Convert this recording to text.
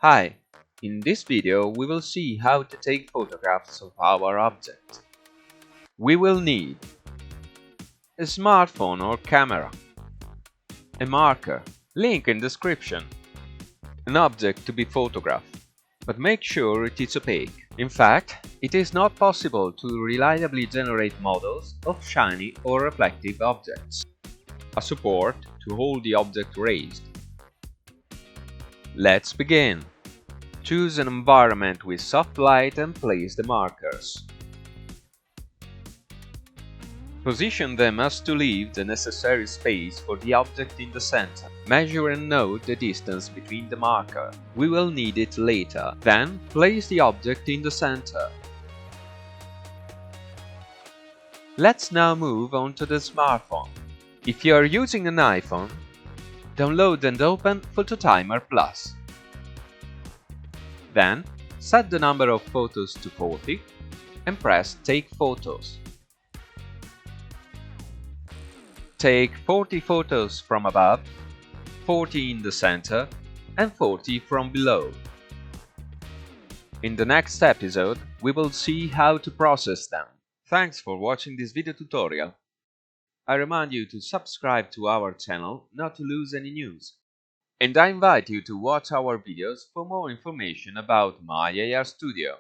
Hi, in this video we will see how to take photographs of our object. We will need a smartphone or camera, a marker, link in description, an object to be photographed, but make sure it is opaque. In fact, it is not possible to reliably generate models of shiny or reflective objects. A support to hold the object raised. Let's begin. Choose an environment with soft light and place the markers. Position them as to leave the necessary space for the object in the center. Measure and note the distance between the marker. We will need it later. Then, place the object in the center. Let's now move on to the smartphone. If you are using an iPhone, download and open PhotoTimer Plus. Then, set the number of photos to 40 and press Take Photos. Take 40 photos from above, 40 in the center, and 40 from below. In the next episode, we will see how to process them. Thanks for watching this video tutorial. I remind you to subscribe to our channel not to lose any news. And I invite you to watch our videos for more information about my AR Studio.